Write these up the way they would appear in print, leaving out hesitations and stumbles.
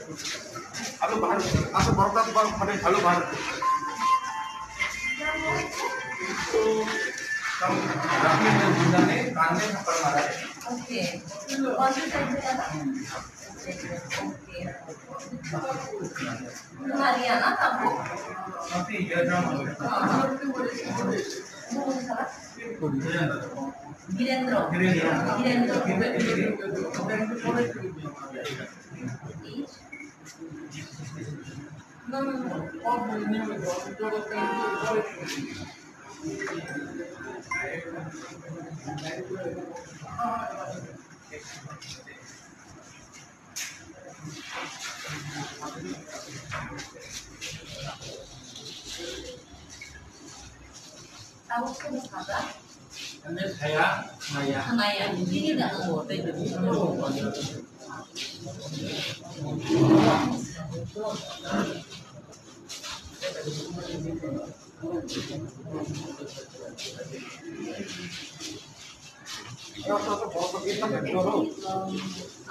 आलो बाहर असं बरोबर मध्ये आलो बाहर तो कम ने कान में थप्पड़ मारा है। ओके कौन सी साइड से था ओके तुम्हारी आना आपको काफी इयरड्रम Virendra No, no, no. Tahu kan apa? saya Hanaya. Ini dah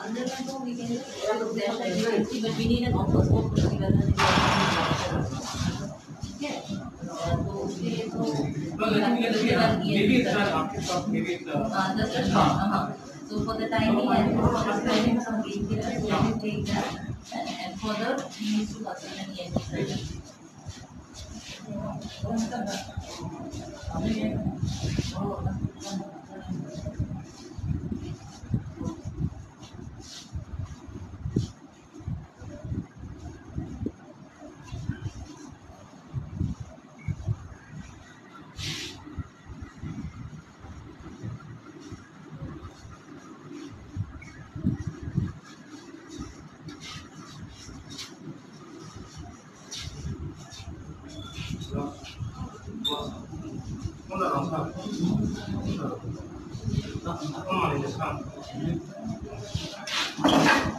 under control we can look there and see, but we need an offer to see whether they are okay. So maybe it's not after talk, maybe it's just a shot. So for the timing and for prescribing some painkillers, we have to take that, and further we need to consult an ENT surgeon.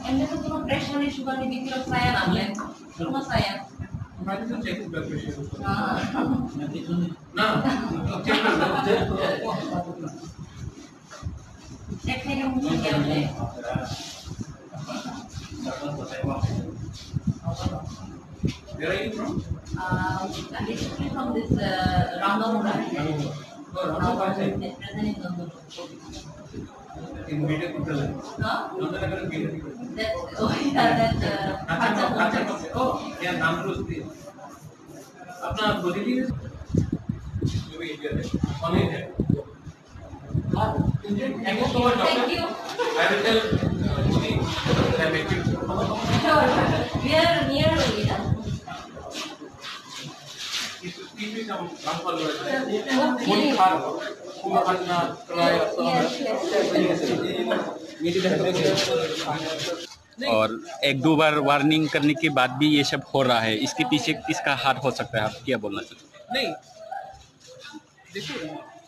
Anda tu cuma pressure ni sugar ni bikin saya nampak, cuma saya. हमारे तो check blood pressure ना check Cek lagi mungkin dia boleh. Where are you from? I'm basically from this Rangamura. Present in London. In media control. Huh? London अगर media That that oh yeah नाम तो उसकी अपना बोली जो भी India है कौन है Thank you. I will tell Modi that I met you. Sure. We are near only, na? Give me some sample. Okay. और एक दो बार वार्निंग करने के बाद भी ये सब हो रहा है, इसके पीछे किसका हाथ हो सकता है, आप क्या बोलना चाहते हैं? नहीं देखो,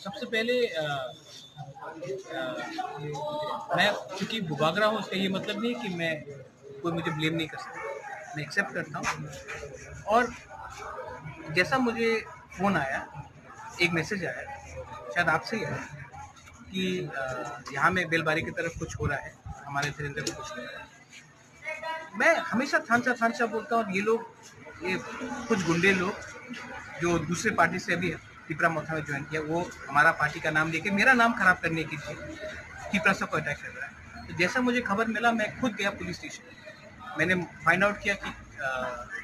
सबसे पहले मैं क्योंकि बुबागरा हूँ उसका ये मतलब नहीं कि मैं कोई मुझे ब्लेम नहीं कर सकता, मैं एक्सेप्ट करता हूँ। और जैसा मुझे फ़ोन आया, एक मैसेज आया, शायद आपसे ही आया कि यहाँ में बेलबारी की तरफ कुछ हो रहा है, हमारे धीरेन्द्र में कुछ हो रहा है। मैं हमेशा थानसा बोलता हूँ, और ये लोग, ये कुछ गुंडे लोग जो दूसरे पार्टी से अभी टिपरा मोथा में ज्वाइन किया, वो हमारा पार्टी का नाम लेके मेरा नाम खराब करने के लिए टिपरा से को अटैक कर रहा है। तो जैसा मुझे खबर मिला, मैं खुद गया पुलिस स्टेशन, मैंने फाइंड आउट किया कि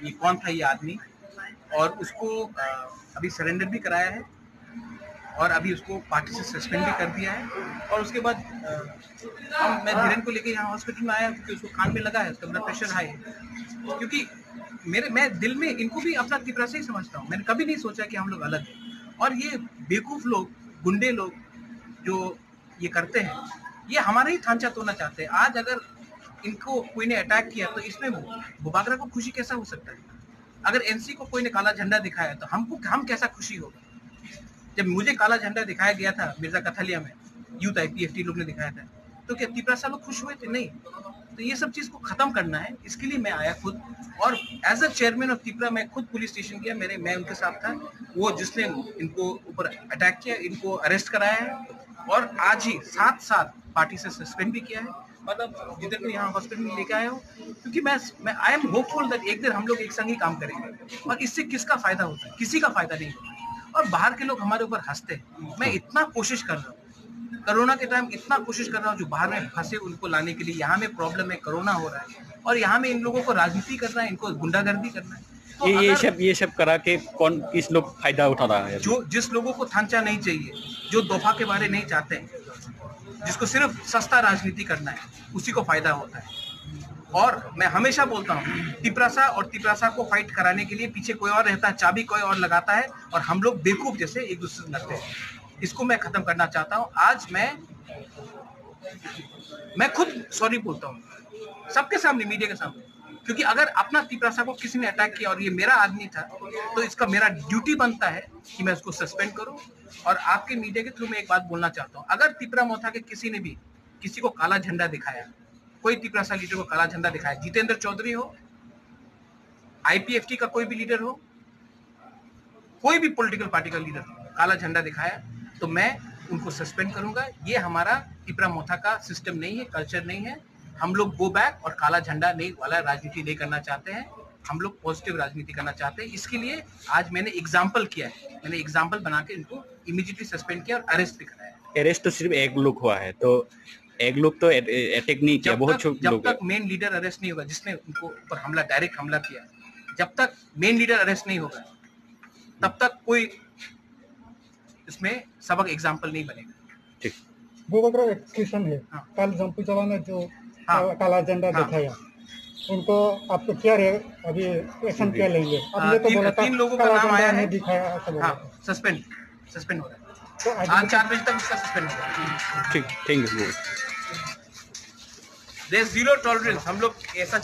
ये कौन था ये आदमी, और उसको अभी सरेंडर भी कराया है, और अभी उसको पार्टी से सस्पेंड भी कर दिया है। और उसके बाद मैं धीरेन्द्र को लेके यहाँ हॉस्पिटल में आया, क्योंकि उसको कान में लगा है, उसका ब्लड प्रेशर हाई है। क्योंकि मैं दिल में इनको भी अपना टिपरा से ही समझता हूँ, मैंने कभी नहीं सोचा कि हम लोग अलग हैं। और ये बेवकूफ़ लोग, गुंडे लोग जो ये करते हैं, ये हमारा ही थांचा तोड़ना चाहते हैं। आज अगर इनको कोई ने अटैक किया तो इसमें बुबागरा को खुशी कैसा हो सकता है? अगर एनसी को कोई ने काला झंडा दिखाया तो हम कैसा खुशी होगा? जब मुझे काला झंडा दिखाया गया था मिर्जा कथलिया में, यूथ IPFT लोग ने दिखाया था, तो क्या टिपरा लोग खुश हुए थे? नहीं। तो ये सब चीज़ को ख़त्म करना है, इसके लिए मैं आया खुद, और as a chairman of Tipra मैं खुद पुलिस स्टेशन गया, मैं उनके साथ था। वो जिसने इनको ऊपर अटैक किया, इनको अरेस्ट कराया है, और आज ही साथ पार्टी से सस्पेंड भी किया है। मतलब जिधर को यहाँ हॉस्पिटल में लेके आया हूँ, क्योंकि मैं आई एम होपफुल दैट एक दिन हम लोग एक संग ही काम करेंगे और इससे किसका फायदा होता है, किसी का फायदा नहीं होता। और बाहर के लोग हमारे ऊपर हंसते हैं। मैं इतना कोशिश कर रहा हूँ, कोरोना के टाइम इतना कोशिश कर रहा हूँ, जो बाहर में फंसे उनको लाने के लिए। यहाँ में प्रॉब्लम है, कोरोना हो रहा है और यहाँ में इन लोगों को राजनीति करना है, इनको गुंडागर्दी करना है। तो ये सब करा के कौन किस लोग फायदा उठा रहा है? जो जिस लोगों को थांचा नहीं चाहिए, जो दोफा के बारे नहीं चाहते हैं, जिसको सिर्फ सस्ता राजनीति करना है, उसी को फायदा होता है। और मैं हमेशा बोलता हूँ, तिपरासा को फाइट कराने के लिए पीछे कोई और रहता है, चाबी कोई और लगाता है और हम लोग बेवकूफ जैसे एक दूसरे से लड़ते हैं। इसको मैं खत्म करना चाहता हूँ। आज मैं खुद सॉरी बोलता हूँ सबके सामने, मीडिया के सामने, क्योंकि अगर अपना तिपरासा को किसी ने अटैक किया और ये मेरा आदमी था, तो इसका मेरा ड्यूटी बनता है कि मैं उसको सस्पेंड करूं। और आपके मीडिया के थ्रू मैं एक बात बोलना चाहता हूं, अगर तिपरा मोथा के किसी ने भी किसी को काला झंडा दिखाया, कोई तिपरासा लीडर को काला झंडा दिखाया, जितेंद्र चौधरी हो, आईपीएफटी का कोई भी लीडर हो, कोई भी पॉलिटिकल पार्टी का लीडर काला झंडा दिखाया, तो मैं उनको सस्पेंड करूंगा। ये हमारा तिपरा मोथा का सिस्टम नहीं है, कल्चर नहीं है। हम लोग गो बैक और काला झंडा नहीं वाला राजनीति नहीं करना चाहते हैं। हम लोग पॉजिटिव राजनीति करना चाहते हैं। इसके लिए आज मैंने एग्जाम्पल किया है, मैंने एग्जाम्पल बना के इनको इमीडिएटली सस्पेंड किया और अरेस्ट भी कराया। अरेस्ट तो सिर्फ एक लोग हुआ है, तो एक लोग तो अटैक नहीं किया, बहुत लोग। जब तक मेन लीडर अरेस्ट नहीं होगा, जिसने उनको ऊपर हमला, डायरेक्ट हमला किया, जब तक मेन लीडर अरेस्ट नहीं होगा, तब तक कोई इसमें सबक एग्जाम्पल नहीं बनेगा। ठीक, वो अगर एक्सक्यूशन है, हाँ। कल जम्पू ने जो हाँ। काला झंडा हाँ। दिखाया, उनको आपको क्या अभी एक्शन क्या लेंगे? अब ये तो बोला था तीन लोगों का काला नाम झंडा आया नहीं है। दिखाया, ऐसा बोला था। हाँ, सस्पेंड हो रहा है। तो आज 4 बजे तक उसका सस्पेंड होगा। ठीक, thank you. There is zero tolerance. हम लोग ऐसा